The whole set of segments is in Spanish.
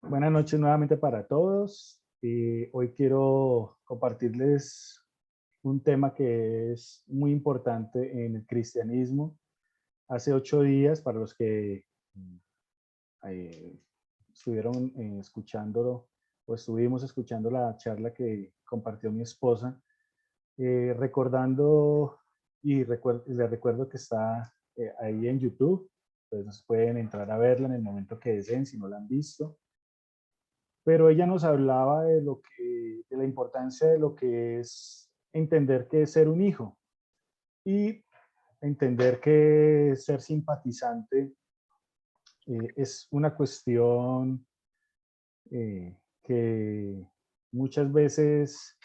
Buenas noches nuevamente para todos. Hoy quiero compartirles un tema que es muy importante en el cristianismo. Hace 8 días, para los que mm, eh, estuvieron escuchándolo o estuvimos escuchando la charla que compartió mi esposa, recordando les recuerdo que está ahí en YouTube, entonces pueden entrar a verla en el momento que deseen si no la han visto, pero ella nos hablaba de la importancia de lo que es entender qué es ser un hijo y entender que ser simpatizante es una cuestión que muchas veces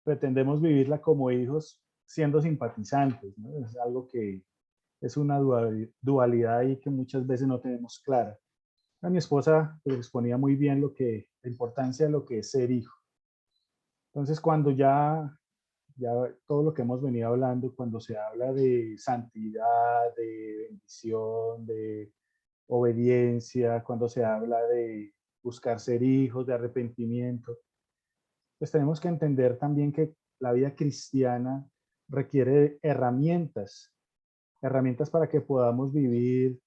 pretendemos vivirla como hijos siendo simpatizantes, ¿no? Es algo que es una dualidad ahí que muchas veces no tenemos clara. A mi esposa pues, exponía muy bien la importancia de lo que es ser hijo. Entonces, cuando ya todo lo que hemos venido hablando, cuando se habla de santidad, de bendición, de obediencia, cuando se habla de buscar ser hijos, de arrepentimiento, pues tenemos que entender también que la vida cristiana requiere herramientas para que podamos vivir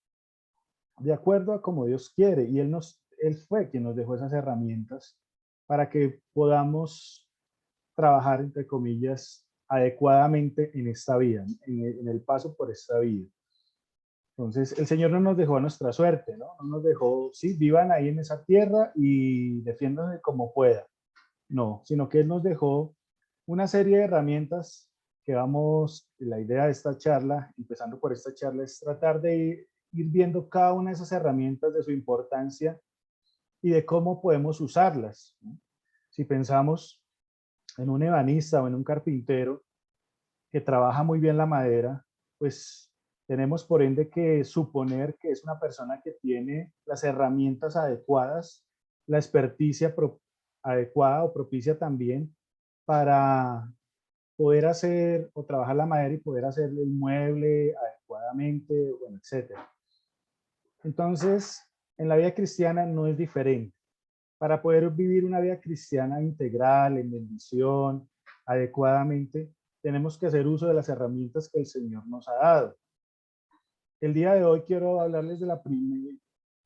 de acuerdo a como Dios quiere. Y Él fue quien nos dejó esas herramientas para que podamos trabajar, entre comillas, adecuadamente en esta vida, en el paso por esta vida. Entonces, el Señor no nos dejó a nuestra suerte, ¿no? No nos dejó, sí, vivan ahí en esa tierra y defiéndanse como puedan. No, sino que Él nos dejó una serie de herramientas que la idea de esta charla, empezando por esta charla, es tratar de ir viendo cada una de esas herramientas de su importancia y de cómo podemos usarlas, ¿no? Si pensamos en un ebanista o en un carpintero que trabaja muy bien la madera, pues tenemos por ende que suponer que es una persona que tiene las herramientas adecuadas, la experticia adecuada o propicia también para poder hacer o trabajar la madera y poder hacer el mueble adecuadamente, bueno, etcétera. Entonces, en la vida cristiana no es diferente. Para poder vivir una vida cristiana integral, en bendición, adecuadamente, tenemos que hacer uso de las herramientas que el Señor nos ha dado. El día de hoy quiero hablarles de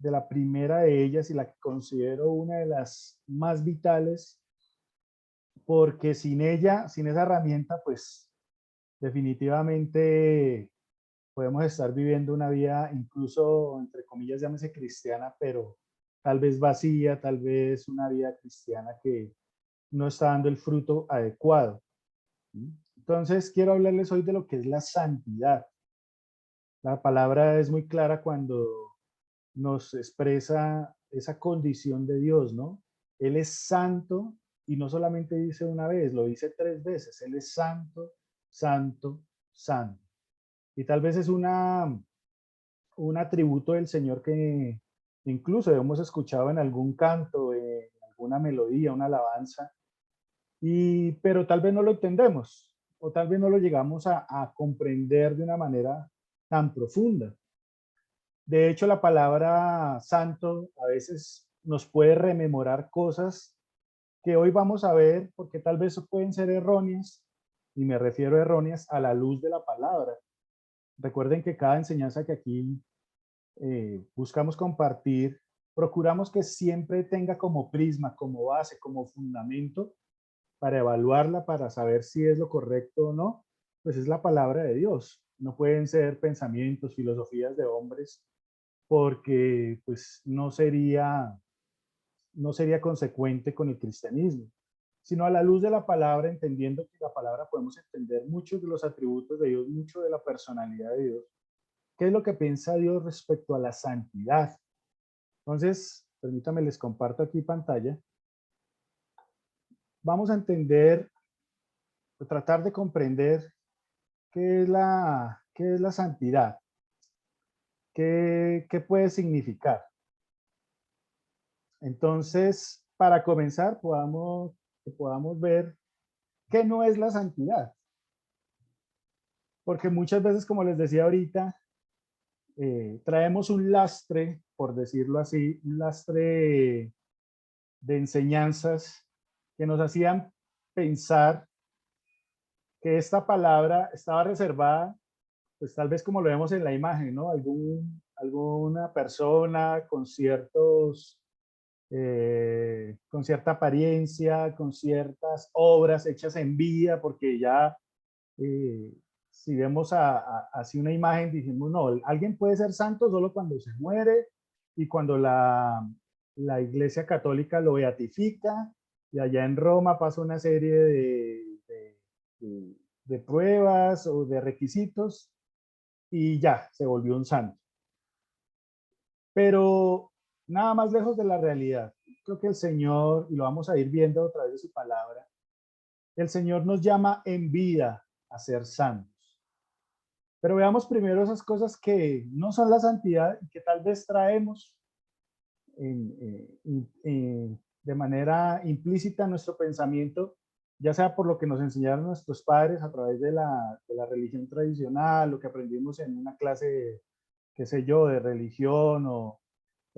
la primera de ellas y la que considero una de las más vitales, porque sin ella, sin esa herramienta, pues definitivamente podemos estar viviendo una vida incluso, entre comillas, llámese cristiana, pero tal vez vacía, tal vez una vida cristiana que no está dando el fruto adecuado. Entonces, quiero hablarles hoy de lo que es la santidad. La palabra es muy clara cuando nos expresa esa condición de Dios, ¿no? Él es santo y no solamente dice una vez, lo dice 3 veces. Él es santo, santo, santo. Y tal vez es un atributo del Señor que incluso hemos escuchado en algún canto, en alguna melodía, una alabanza, pero tal vez no lo entendemos o tal vez no lo llegamos a comprender de una manera tan profunda. De hecho, la palabra santo a veces nos puede rememorar cosas que hoy vamos a ver porque tal vez pueden ser erróneas, y me refiero a erróneas a la luz de la palabra. Recuerden que cada enseñanza que aquí buscamos compartir, procuramos que siempre tenga como prisma, como base, como fundamento para evaluarla, para saber si es lo correcto o no, pues es la palabra de Dios. No pueden ser pensamientos, filosofías de hombres, porque pues no sería consecuente con el cristianismo, sino a la luz de la palabra, entendiendo que la palabra podemos entender muchos de los atributos de Dios, mucho de la personalidad de Dios. ¿Qué es lo que piensa Dios respecto a la santidad? Entonces, permítame, les comparto aquí pantalla. Vamos a entender, o tratar de comprender qué es la santidad, qué puede significar. Entonces, para comenzar, podamos ver qué no es la santidad. Porque muchas veces, como les decía ahorita, traemos un lastre, por decirlo así, un lastre de enseñanzas que nos hacían pensar que esta palabra estaba reservada, pues tal vez como lo vemos en la imagen, ¿no? Alguna persona con con cierta apariencia, con ciertas obras hechas en vida, porque ya eh, si vemos así una imagen, dijimos, no, alguien puede ser santo solo cuando se muere y cuando la Iglesia Católica lo beatifica, y allá en Roma pasa una serie de, de pruebas o de requisitos y ya, se volvió un santo. Pero nada más lejos de la realidad. Creo que el Señor, y lo vamos a ir viendo a través de su palabra, el Señor nos llama en vida a ser santos. Pero veamos primero esas cosas que no son la santidad y que tal vez traemos de manera implícita en nuestro pensamiento, ya sea por lo que nos enseñaron nuestros padres a través de la religión tradicional, lo que aprendimos en una clase, qué sé yo, de religión o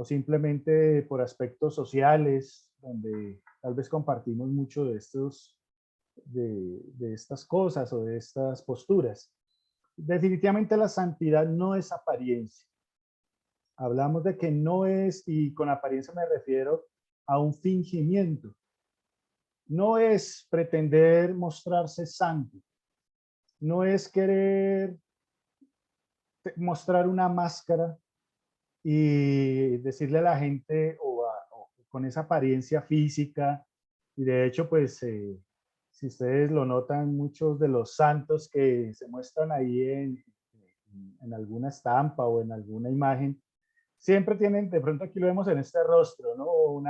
simplemente por aspectos sociales, donde tal vez compartimos mucho de estas cosas o de estas posturas. Definitivamente la santidad no es apariencia. Hablamos de que no es, y con apariencia me refiero a un fingimiento. No es pretender mostrarse santo. No es querer mostrar una máscara y decirle a la gente o con esa apariencia física. Y de hecho, pues, si ustedes lo notan, muchos de los santos que se muestran ahí en alguna estampa o en alguna imagen, siempre tienen, de pronto aquí lo vemos en este rostro, ¿no?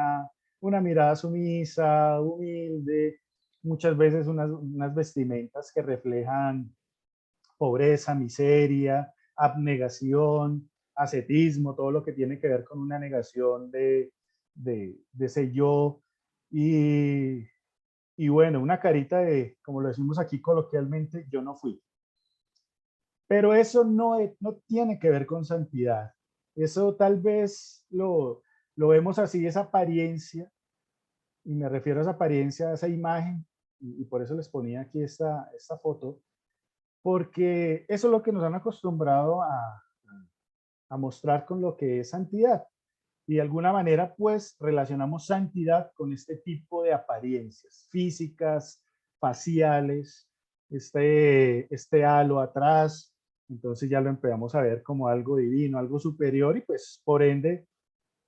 Una mirada sumisa, humilde, muchas veces unas vestimentas que reflejan pobreza, miseria, abnegación, ascetismo, todo lo que tiene que ver con una negación de ese yo. Y, y bueno, una carita de, como lo decimos aquí coloquialmente, yo no fui. Pero eso no tiene que ver con santidad. Eso tal vez lo vemos así, esa apariencia, y me refiero a esa apariencia, a esa imagen, y por eso les ponía aquí esta foto, porque eso es lo que nos han acostumbrado a mostrar con lo que es santidad. Y de alguna manera, pues, relacionamos santidad con este tipo de apariencias físicas, faciales, este halo atrás, entonces ya lo empezamos a ver como algo divino, algo superior, y pues, por ende,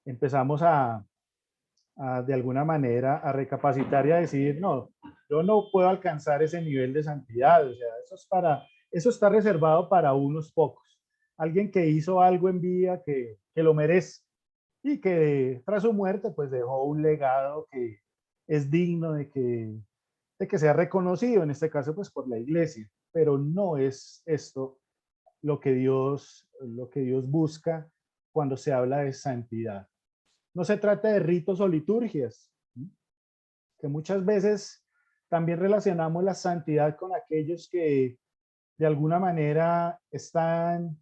empezamos de alguna manera, a recapacitar y a decir, no, yo no puedo alcanzar ese nivel de santidad, o sea, eso está reservado para unos pocos. Alguien que hizo algo en vida que lo merece y que tras su muerte pues dejó un legado que es digno de que sea reconocido, en este caso pues por la iglesia, pero no es esto lo que Dios busca cuando se habla de santidad. No se trata de ritos o liturgias, que muchas veces también relacionamos la santidad con aquellos que de alguna manera están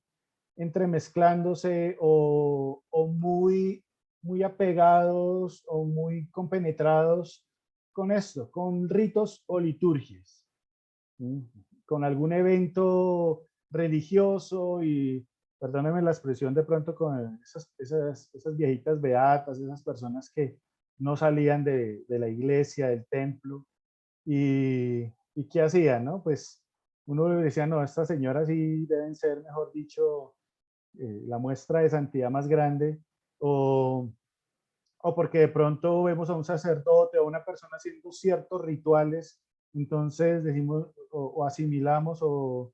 entremezclándose o muy apegados o muy compenetrados con esto, con ritos o liturgias, con algún evento religioso y, perdónenme la expresión de pronto, con esas viejitas beatas, esas personas que no salían de la iglesia, del templo, y ¿qué hacían, no? Pues uno le decía, no, estas señoras sí deben ser, mejor dicho, la muestra de santidad más grande, o, o porque de pronto vemos a un sacerdote o a una persona haciendo ciertos rituales, entonces decimos o asimilamos o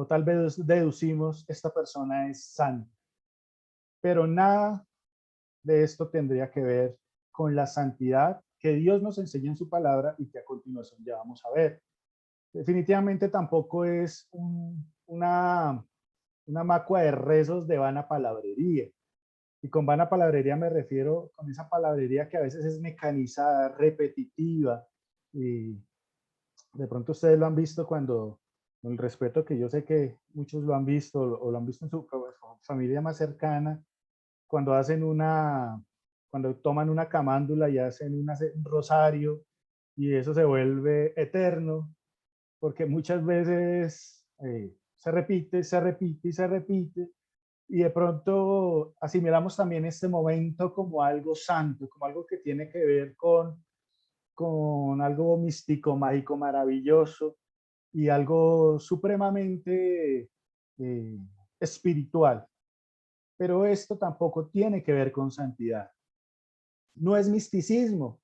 tal vez deducimos, esta persona es santa. Pero nada de esto tendría que ver con la santidad que Dios nos enseña en su palabra y que a continuación ya vamos a ver. Definitivamente tampoco es una macua de rezos de vana palabrería. Y con vana palabrería me refiero con esa palabrería que a veces es mecanizada, repetitiva. Y de pronto ustedes lo han visto cuando, con el respeto que yo sé que muchos lo han visto o lo han visto en su familia más cercana, cuando hacen cuando toman una camándula y hacen un rosario, y eso se vuelve eterno, porque muchas veces se repite, se repite y se repite, y de pronto asimilamos también este momento como algo santo, como algo que tiene que ver con algo místico, mágico, maravilloso, y algo supremamente eh, espiritual. Pero esto tampoco tiene que ver con santidad. No es misticismo.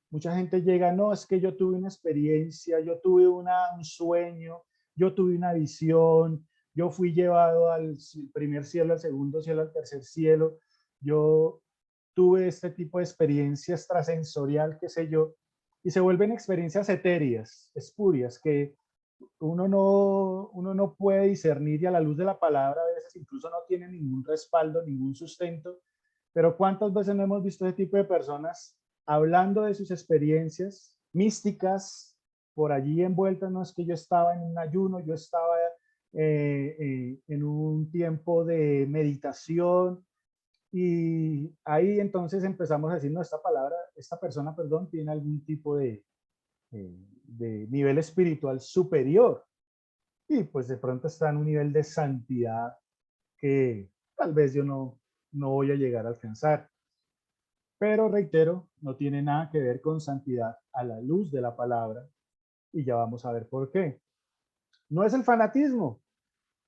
Mucha gente llega, no, es que yo tuve una experiencia, yo tuve un sueño, yo tuve una visión, yo fui llevado al primer cielo, al segundo cielo, al tercer cielo, yo tuve este tipo de experiencia extrasensorial, qué sé yo, y se vuelven experiencias etéreas, espurias, que uno no puede discernir, y a la luz de la palabra a veces incluso no tiene ningún respaldo, ningún sustento. Pero ¿cuántas veces no hemos visto ese tipo de personas hablando de sus experiencias místicas por allí envueltas? No, es que yo estaba en un ayuno, yo estaba en un tiempo de meditación, y ahí entonces empezamos a decir, no, esta persona, perdón, tiene algún tipo de nivel espiritual superior, y pues de pronto está en un nivel de santidad que tal vez yo no voy a llegar a alcanzar. Pero reitero, no tiene nada que ver con santidad a la luz de la palabra, y ya vamos a ver por qué. No es el fanatismo,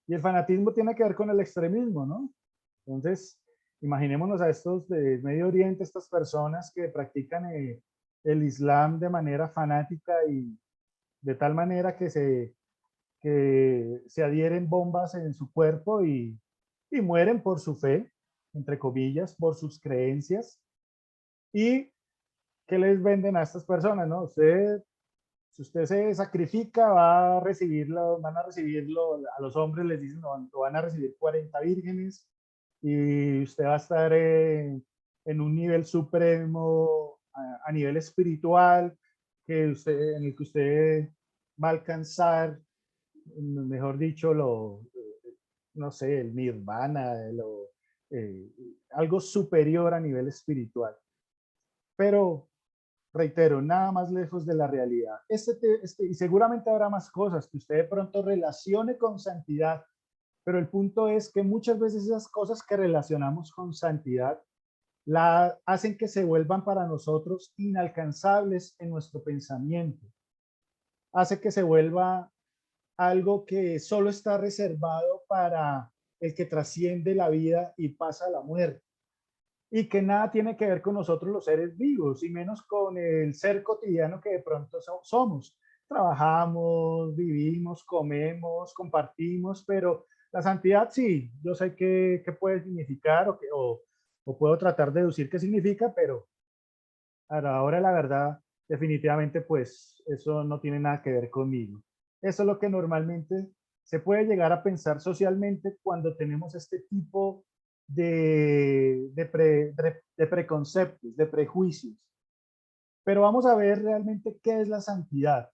y el fanatismo tiene que ver con el extremismo, ¿no? Entonces, imaginémonos a estos de Medio Oriente, estas personas que practican el Islam de manera fanática y de tal manera que se adhieren bombas en su cuerpo y mueren por su fe, entre comillas, por sus creencias. ¿Y qué les venden a estas personas? ¿No? Si usted se sacrifica, van a recibirlo, a los hombres les dicen, no, lo van a recibir 40 vírgenes, y usted va a estar en un nivel supremo a nivel espiritual, en el que usted va a alcanzar, mejor dicho, no sé, el nirvana, eh, algo superior a nivel espiritual. Pero reitero, nada más lejos de la realidad. Y seguramente habrá más cosas que usted de pronto relacione con santidad, pero el punto es que muchas veces esas cosas que relacionamos con santidad la hacen que se vuelvan para nosotros inalcanzables en nuestro pensamiento. Hace que se vuelva algo que solo está reservado para el que trasciende la vida y pasa a la muerte, y que nada tiene que ver con nosotros los seres vivos, y menos con el ser cotidiano que de pronto somos. Trabajamos, vivimos, comemos, compartimos, pero la santidad sí, yo sé qué puede significar, o puedo tratar de deducir qué significa, pero a la hora de la verdad, definitivamente, pues eso no tiene nada que ver conmigo. Eso es lo que normalmente se puede llegar a pensar socialmente cuando tenemos este tipo de preconceptos, de prejuicios. Pero vamos a ver realmente qué es la santidad.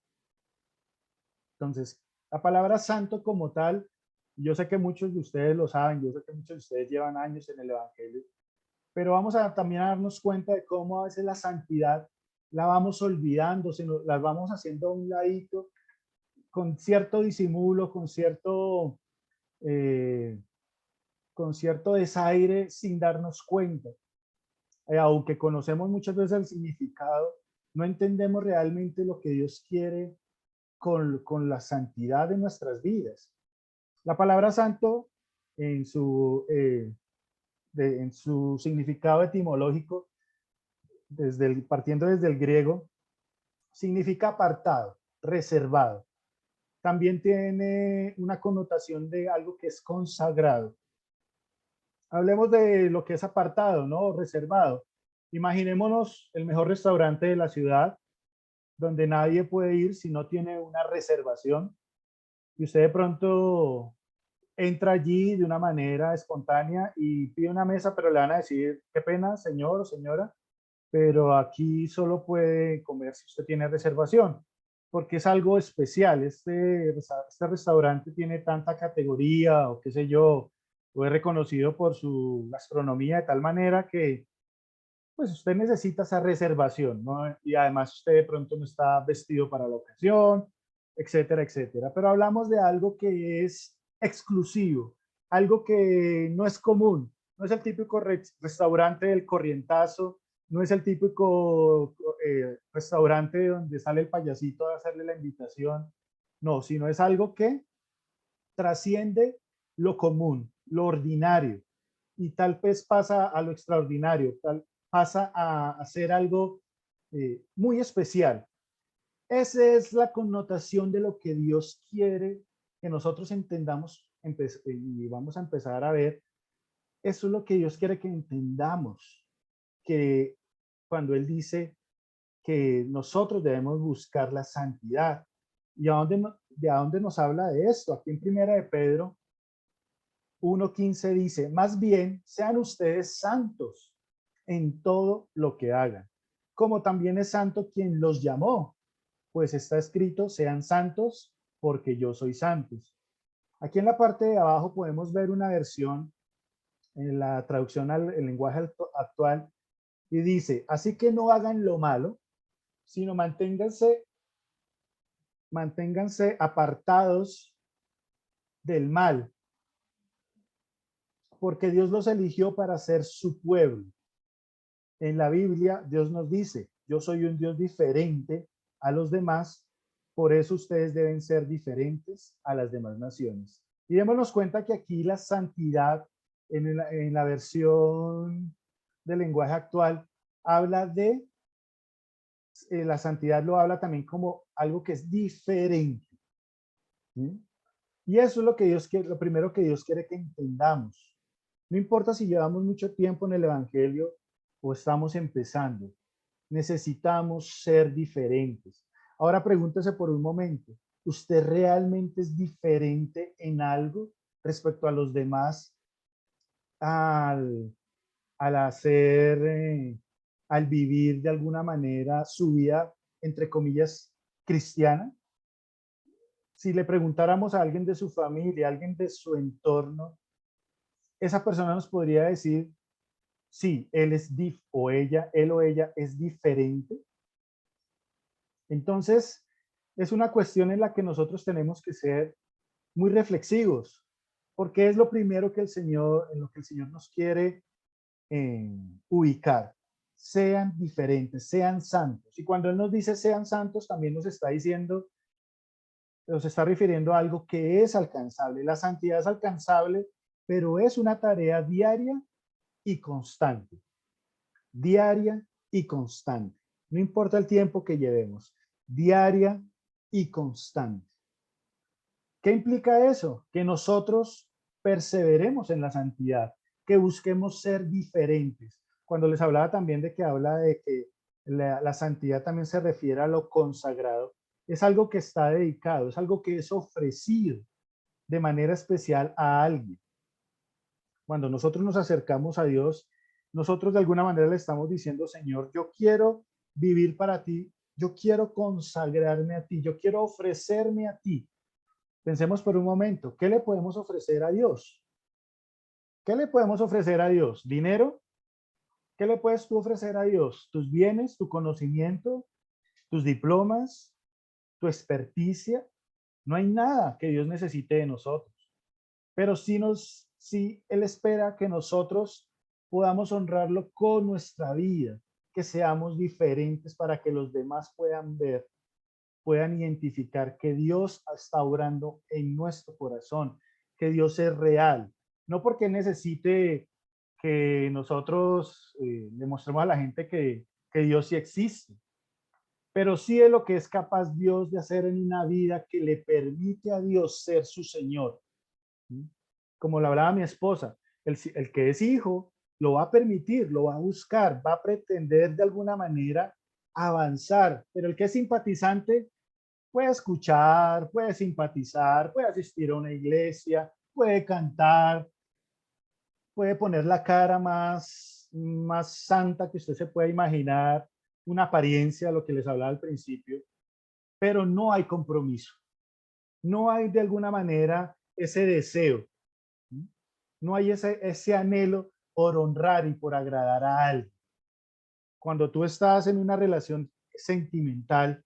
Entonces, la palabra santo como tal, yo sé que muchos de ustedes lo saben, yo sé que muchos de ustedes llevan años en el Evangelio, pero vamos a también a darnos cuenta de cómo a veces la santidad la vamos olvidando, la vamos haciendo a un ladito, con cierto disimulo, eh, con cierto desaire, sin darnos cuenta. Aunque conocemos muchas veces el significado, no entendemos realmente lo que Dios quiere con la santidad de nuestras vidas. La palabra santo, en en su significado etimológico, partiendo desde el griego, significa apartado, reservado. También tiene una connotación de algo que es consagrado. Hablemos de lo que es apartado, ¿no? Reservado. Imaginémonos el mejor restaurante de la ciudad, donde nadie puede ir si no tiene una reservación, y usted de pronto entra allí de una manera espontánea y pide una mesa, pero le van a decir, qué pena, señor o señora, pero aquí solo puede comer si usted tiene reservación, porque es algo especial. Este restaurante tiene tanta categoría, o qué sé yo, o es reconocido por su gastronomía de tal manera que pues usted necesita esa reservación, ¿no? Y además usted de pronto no está vestido para la ocasión, etcétera, etcétera. Pero hablamos de algo que es exclusivo, algo que no es común, no es el típico restaurante del corrientazo, no es el típico restaurante donde sale el payasito a hacerle la invitación, no, sino es algo que trasciende lo común, lo ordinario, y tal vez pasa a lo extraordinario, tal pasa a hacer algo muy especial. Esa es la connotación de lo que Dios quiere que nosotros entendamos y vamos a empezar a ver. Eso es lo que Dios quiere que entendamos, que cuando Él dice que nosotros debemos buscar la santidad. ¿Y de a dónde nos habla de esto? Aquí en Primera de Pedro 1:15 dice, más bien sean ustedes santos en todo lo que hagan, como también es santo quien los llamó, pues está escrito, sean santos porque yo soy santos. Aquí en la parte de abajo podemos ver una versión en la traducción al lenguaje actual y dice, así que no hagan lo malo, sino manténganse apartados del mal, porque Dios los eligió para ser su pueblo. En la Biblia, Dios nos dice, yo soy un Dios diferente a los demás, por eso ustedes deben ser diferentes a las demás naciones. Y démonos cuenta que aquí la santidad, en la versión del lenguaje actual, habla de, la santidad lo habla también como algo que es diferente. ¿Sí? Y eso es lo que Dios quiere, lo primero que Dios quiere que entendamos. No importa si llevamos mucho tiempo en el Evangelio o estamos empezando, necesitamos ser diferentes. Ahora pregúntese por un momento, ¿usted realmente es diferente en algo respecto a los demás al, al hacer, al vivir de alguna manera su vida, entre comillas, cristiana? Si le preguntáramos a alguien de su familia, a alguien de su entorno, esa persona nos podría decir, sí, él o ella es diferente. Entonces, es una cuestión en la que nosotros tenemos que ser muy reflexivos, porque es lo primero que en lo que el Señor nos quiere ubicar. Sean diferentes, sean santos. Y cuando Él nos dice sean santos, también nos está refiriendo a algo que es alcanzable. La santidad es alcanzable, pero es una tarea diaria y constante. Diaria y constante. No importa el tiempo que llevemos. Diaria y constante. ¿Qué implica eso? Que nosotros perseveremos en la santidad, que busquemos ser diferentes. Cuando les hablaba también de que habla de que la santidad también se refiere a lo consagrado, es algo que está dedicado, es algo que es ofrecido de manera especial a alguien. Cuando nosotros nos acercamos a Dios, nosotros de alguna manera le estamos diciendo, Señor, yo quiero vivir para ti, yo quiero consagrarme a ti, yo quiero ofrecerme a ti. Pensemos por un momento, ¿qué le podemos ofrecer a Dios? ¿Qué le podemos ofrecer a Dios? ¿Dinero? ¿Qué le puedes tú ofrecer a Dios? ¿Tus bienes, tu conocimiento, tus diplomas, tu experticia? No hay nada que Dios necesite de nosotros. Pero sí Él espera que nosotros podamos honrarlo con nuestra vida, que seamos diferentes para que los demás puedan ver, puedan identificar que Dios está obrando en nuestro corazón, que Dios es real. No porque necesite que nosotros le mostremos a la gente que Dios sí existe, pero sí es lo que es capaz Dios de hacer en una vida que le permite a Dios ser su Señor. Como lo hablaba mi esposa, el que es hijo lo va a permitir, lo va a buscar, va a pretender de alguna manera avanzar, pero el que es simpatizante puede escuchar, puede simpatizar, puede asistir a una iglesia, puede cantar, puede poner la cara más santa que usted se pueda imaginar, una apariencia, lo que les hablaba al principio, pero no hay compromiso, no hay de alguna manera ese deseo. No hay ese anhelo por honrar y por agradar a alguien. Cuando tú estás en una relación sentimental,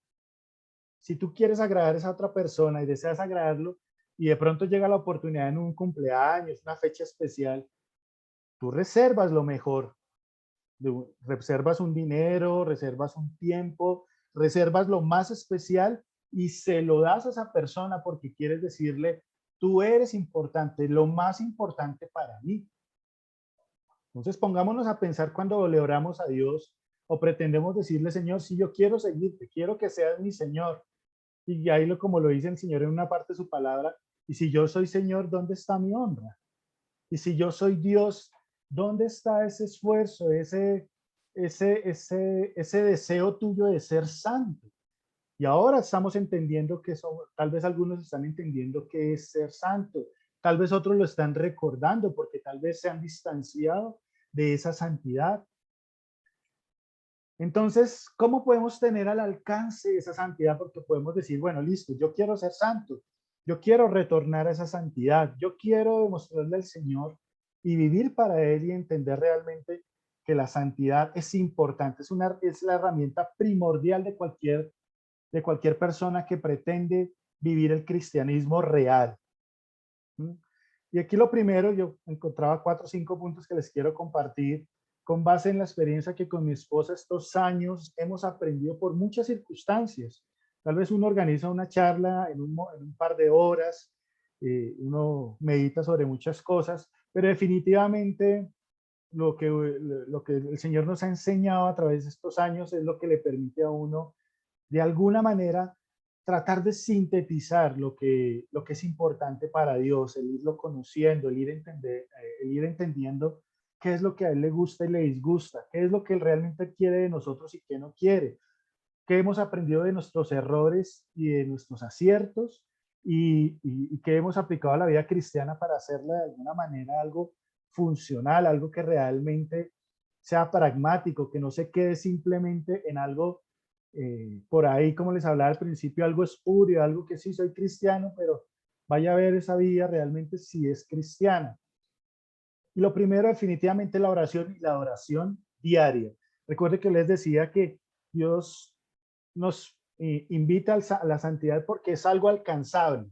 si tú quieres agradar a esa otra persona y deseas agradarlo, y de pronto llega la oportunidad en un cumpleaños, una fecha especial, tú reservas lo mejor, reservas un dinero, reservas un tiempo, reservas lo más especial y se lo das a esa persona porque quieres decirle, tú eres importante, lo más importante para mí. Entonces pongámonos a pensar cuando le oramos a Dios o pretendemos decirle, Señor, si yo quiero seguirte, quiero que seas mi Señor. Y ahí como lo dice el Señor en una parte de su palabra, y si yo soy Señor, ¿dónde está mi honra? Y si yo soy Dios, ¿dónde está ese esfuerzo, ese deseo tuyo de ser santo? Y ahora estamos entendiendo que somos, tal vez algunos están entendiendo qué es ser santo, tal vez otros lo están recordando porque tal vez se han distanciado de esa santidad. Entonces, ¿cómo podemos tener al alcance esa santidad? Porque podemos decir, bueno, listo, yo quiero ser santo, yo quiero retornar a esa santidad, yo quiero demostrarle al Señor y vivir para Él y entender realmente que la santidad es importante, es la herramienta primordial de cualquier persona que pretende vivir el cristianismo real. ¿Mm? Y aquí lo primero, yo encontraba 4 o 5 puntos que les quiero compartir con base en la experiencia que con mi esposa estos años hemos aprendido por muchas circunstancias. Tal vez uno organiza una charla en un par de horas, uno medita sobre muchas cosas, pero definitivamente lo que el Señor nos ha enseñado a través de estos años es lo que le permite a uno de alguna manera tratar de sintetizar lo que es importante para Dios, el irlo conociendo, el ir entendiendo qué es lo que a Él le gusta y le disgusta, qué es lo que Él realmente quiere de nosotros y qué no quiere, qué hemos aprendido de nuestros errores y de nuestros aciertos y qué hemos aplicado a la vida cristiana para hacerla de alguna manera algo funcional, algo que realmente sea pragmático, que no se quede simplemente en algo por ahí, como les hablaba al principio, algo espurio, algo que sí soy cristiano, pero vaya a ver esa vida realmente si es cristiana. Y lo primero definitivamente la oración y la oración diaria. Recuerde que les decía que Dios nos invita a la santidad porque es algo alcanzable.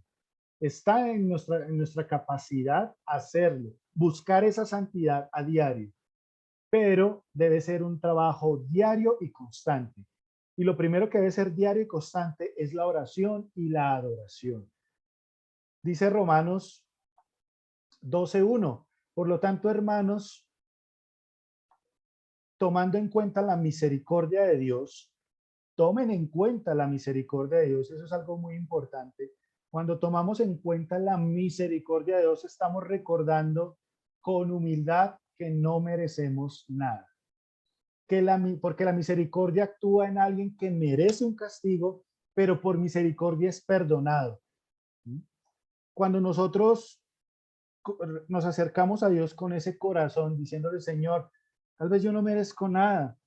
Está en nuestra capacidad hacerlo, buscar esa santidad a diario, pero debe ser un trabajo diario y constante. Y lo primero que debe ser diario y constante es la oración y la adoración. Dice Romanos 12:1. Por lo tanto, hermanos, tomando en cuenta la misericordia de Dios, tomen en cuenta la misericordia de Dios. Eso es algo muy importante. Cuando tomamos en cuenta la misericordia de Dios, estamos recordando con humildad que no merecemos nada. Porque la misericordia actúa en alguien que merece un castigo, pero por misericordia es perdonado. Cuando nosotros nos acercamos a Dios con ese corazón, diciéndole, Señor, tal vez yo no merezco nada,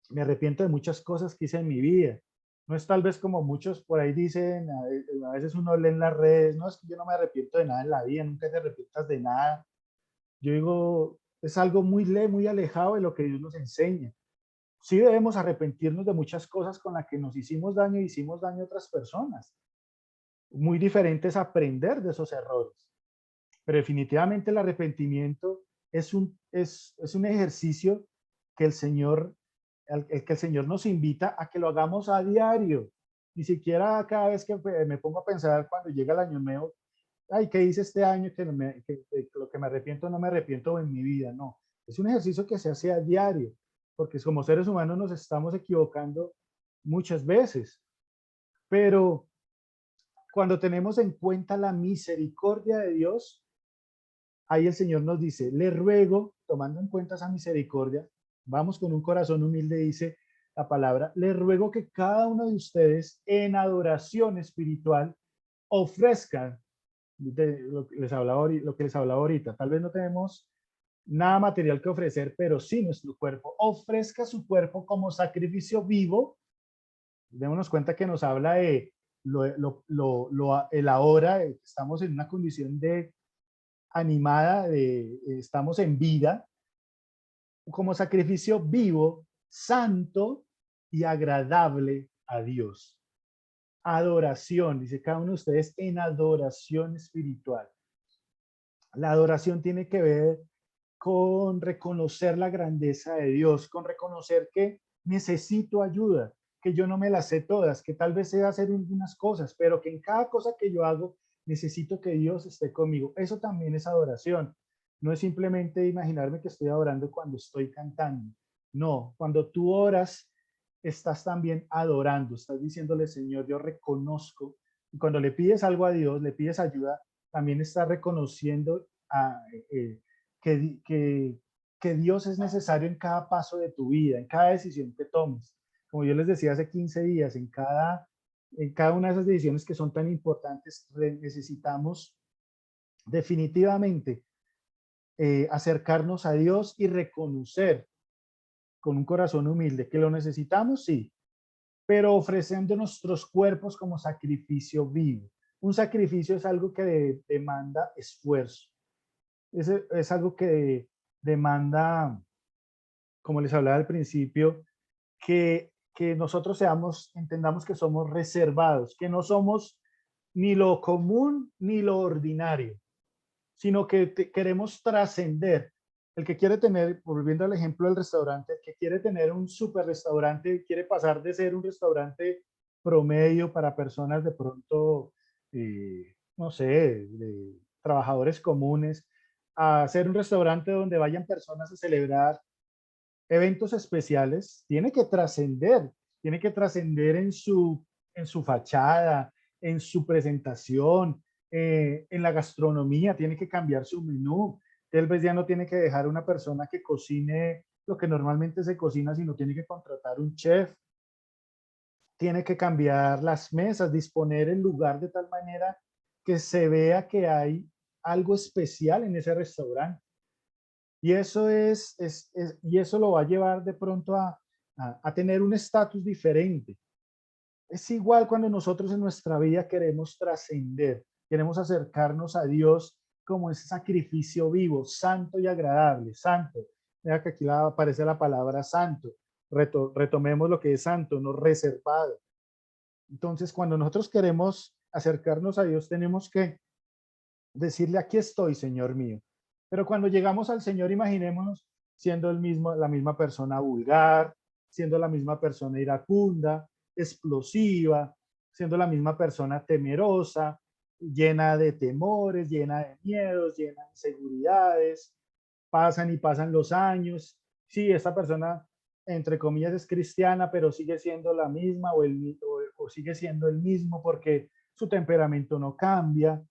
me arrepiento de muchas cosas que hice en mi vida. No es tal vez como muchos por ahí dicen, a veces uno lee en las redes, no, es que yo no me arrepiento de nada en la vida, nunca te arrepientas de nada. Yo digo, es algo muy alejado de lo que Dios nos enseña. Sí debemos arrepentirnos de muchas cosas con las que nos hicimos daño y hicimos daño a otras personas. Muy diferente es aprender de esos errores. Pero definitivamente el arrepentimiento es un ejercicio que que el Señor nos invita a que lo hagamos a diario. Ni siquiera cada vez que me pongo a pensar cuando llega el año nuevo, ay, ¿qué hice este año? Lo que me arrepiento, no me arrepiento en mi vida. No, es un ejercicio que se hace a diario, porque como seres humanos nos estamos equivocando muchas veces. Pero cuando tenemos en cuenta la misericordia de Dios, ahí el Señor nos dice, le ruego, tomando en cuenta esa misericordia, vamos con un corazón humilde, dice la palabra, le ruego que cada uno de ustedes en adoración espiritual ofrezcan lo que les hablaba ahorita. Tal vez no tenemos nada material que ofrecer, pero sí nuestro cuerpo. Ofrezca su cuerpo como sacrificio vivo. Démonos cuenta que nos habla de el ahora, estamos en una condición animada de estamos en vida, como sacrificio vivo, santo y agradable a Dios. Adoración, dice cada uno de ustedes, en adoración espiritual. La adoración tiene que ver con reconocer la grandeza de Dios, con reconocer que necesito ayuda, que yo no me las sé todas, que tal vez sé hacer algunas cosas, pero que en cada cosa que yo hago necesito que Dios esté conmigo. Eso también es adoración. No es simplemente imaginarme que estoy adorando cuando estoy cantando. No, cuando tú oras, estás también adorando, estás diciéndole, Señor, yo reconozco. Y cuando le pides algo a Dios, le pides ayuda, también estás reconociendo a, que, que Dios es necesario en cada paso de tu vida, en cada decisión que tomes. Como yo les decía hace 15 días, en cada una de esas decisiones que son tan importantes, necesitamos definitivamente acercarnos a Dios y reconocer con un corazón humilde que lo necesitamos, sí, pero ofreciendo nuestros cuerpos como sacrificio vivo. Un sacrificio es algo que demanda esfuerzo, es algo que demanda, como les hablaba al principio, que nosotros seamos, entendamos que somos reservados, que no somos ni lo común ni lo ordinario, sino que queremos trascender. El que quiere tener, volviendo al ejemplo del restaurante, el que quiere tener un super restaurante, quiere pasar de ser un restaurante promedio para personas de pronto, no sé, de trabajadores comunes, a ser un restaurante donde vayan personas a celebrar eventos especiales, tiene que trascender en su fachada, en su presentación, en la gastronomía, tiene que cambiar su menú. Tal vez ya no tiene que dejar una persona que cocine lo que normalmente se cocina, sino tiene que contratar un chef, tiene que cambiar las mesas, disponer el lugar de tal manera que se vea que hay algo especial en ese restaurante. Y eso y eso lo va a llevar de pronto a tener un estatus diferente. Es igual cuando nosotros en nuestra vida queremos trascender, queremos acercarnos a Dios como ese sacrificio vivo, santo y agradable, santo. Mira que aquí aparece la palabra santo. Retomemos lo que es santo, no reservado. Entonces, cuando nosotros queremos acercarnos a Dios, tenemos que decirle, aquí estoy, Señor mío. Pero cuando llegamos al Señor, imaginémonos siendo la misma persona vulgar, siendo la misma persona iracunda, explosiva, siendo la misma persona temerosa, llena de temores, llena de miedos, llena de inseguridades. Pasan y pasan los años. Sí, esta persona, entre comillas, es cristiana, pero sigue siendo la misma o sigue siendo el mismo porque su temperamento no cambia,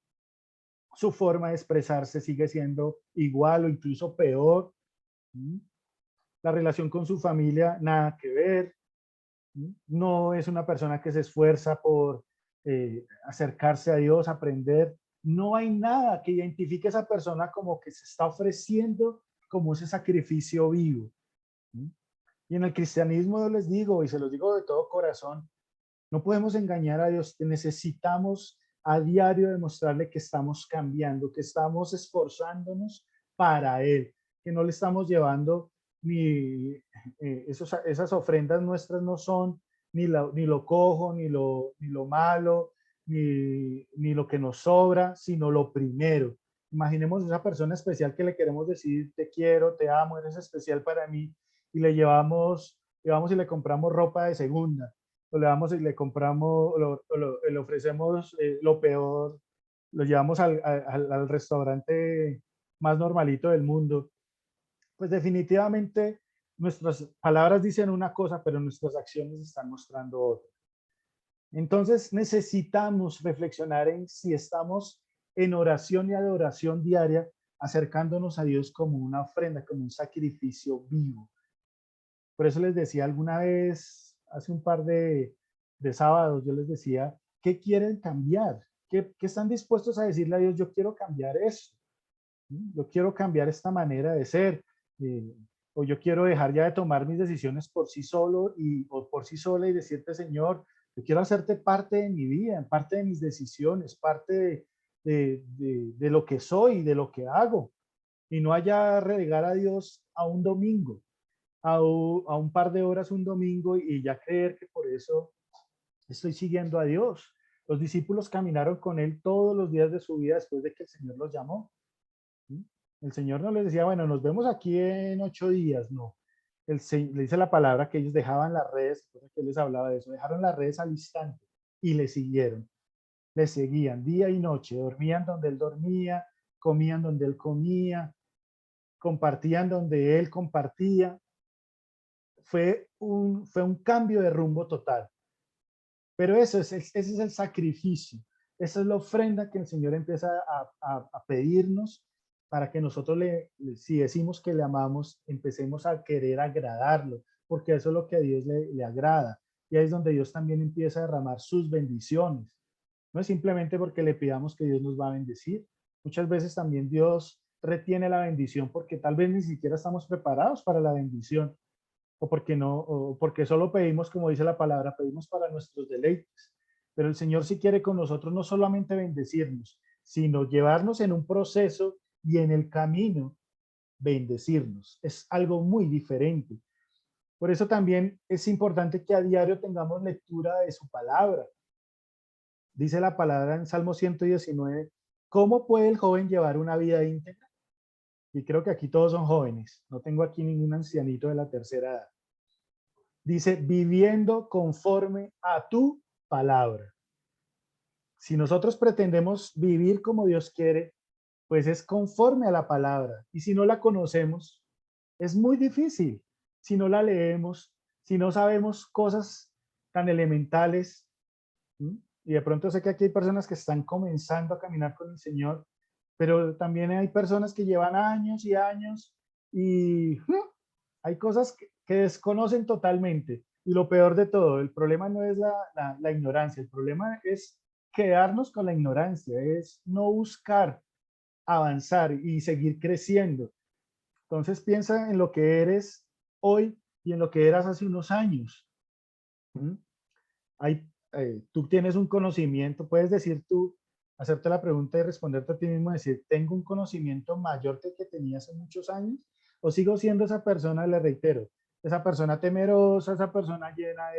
su forma de expresarse sigue siendo igual o incluso peor. La relación con su familia, nada que ver. No es una persona que se esfuerza por acercarse a Dios, aprender. No hay nada que identifique a esa persona como que se está ofreciendo como ese sacrificio vivo. Y en el cristianismo yo les digo, y se los digo de todo corazón, no podemos engañar a Dios, necesitamos a diario demostrarle que estamos cambiando, que estamos esforzándonos para Él, que no le estamos llevando ni esas ofrendas nuestras no son ni lo cojo, ni lo malo, ni lo que nos sobra, sino lo primero. Imaginemos esa persona especial que le queremos decir, te quiero, te amo, eres especial para mí, y llevamos y le compramos ropa de segunda o le damos y le compramos, le ofrecemos lo peor, lo llevamos al restaurante más normalito del mundo, pues definitivamente nuestras palabras dicen una cosa, pero nuestras acciones están mostrando otra. Entonces necesitamos reflexionar en si estamos en oración y adoración diaria, acercándonos a Dios como una ofrenda, como un sacrificio vivo. Por eso les decía alguna vez, hace un par de sábados, yo les decía, ¿qué quieren cambiar? ¿Qué están dispuestos a decirle a Dios? Yo quiero cambiar eso. Yo quiero cambiar esta manera de ser. eh, o yo quiero dejar ya de tomar mis decisiones por sí solo o por sí sola y decirte, Señor, yo quiero hacerte parte de mi vida, parte de mis decisiones, parte de lo que soy, de lo que hago, y no haya relegar a Dios a un domingo, a un par de horas un domingo y ya creer que por eso estoy siguiendo a Dios. Los discípulos caminaron con él todos los días de su vida después de que el Señor los llamó. ¿Sí? El Señor no les decía, bueno, nos vemos aquí en 8 días, no. Le dice la palabra que ellos dejaban las redes, que él les hablaba de eso, dejaron las redes al instante y le siguieron, le seguían día y noche, dormían donde él dormía, comían donde él comía, compartían donde él compartía. Fue un cambio de rumbo total. Pero ese es el sacrificio, esa es la ofrenda que el Señor empieza a pedirnos para que nosotros, si decimos que le amamos, empecemos a querer agradarlo, porque eso es lo que a Dios le agrada. Y ahí es donde Dios también empieza a derramar sus bendiciones. No es simplemente porque le pidamos que Dios nos va a bendecir. Muchas veces también Dios retiene la bendición porque tal vez ni siquiera estamos preparados para la bendición o porque no, o porque solo pedimos, como dice la palabra, pedimos para nuestros deleites. Pero el Señor sí quiere con nosotros no solamente bendecirnos, sino llevarnos en un proceso y en el camino bendecirnos. Es algo muy diferente. Por eso también es importante que a diario tengamos lectura de su palabra. Dice la palabra en Salmo 119, ¿cómo puede el joven llevar una vida íntegra? Y creo que aquí todos son jóvenes. No tengo aquí ningún ancianito de la tercera edad. Dice, viviendo conforme a tu palabra. Si nosotros pretendemos vivir como Dios quiere, pues es conforme a la palabra. Y si no la conocemos, es muy difícil. Si no la leemos, si no sabemos cosas tan elementales. ¿Sí? Y de pronto sé que aquí hay personas que están comenzando a caminar con el Señor, pero también hay personas que llevan años y años y hay cosas que desconocen totalmente. Y lo peor de todo, el problema no es la ignorancia, el problema es quedarnos con la ignorancia, es no buscar avanzar y seguir creciendo. Entonces piensa en lo que eres hoy y en lo que eras hace unos años. ¿Mm? Tú tienes un conocimiento, puedes decir tú, hacerte la pregunta y responderte a ti mismo, decir, ¿tengo un conocimiento mayor que el que tenía hace muchos años? ¿O sigo siendo esa persona, le reitero, esa persona temerosa, esa persona llena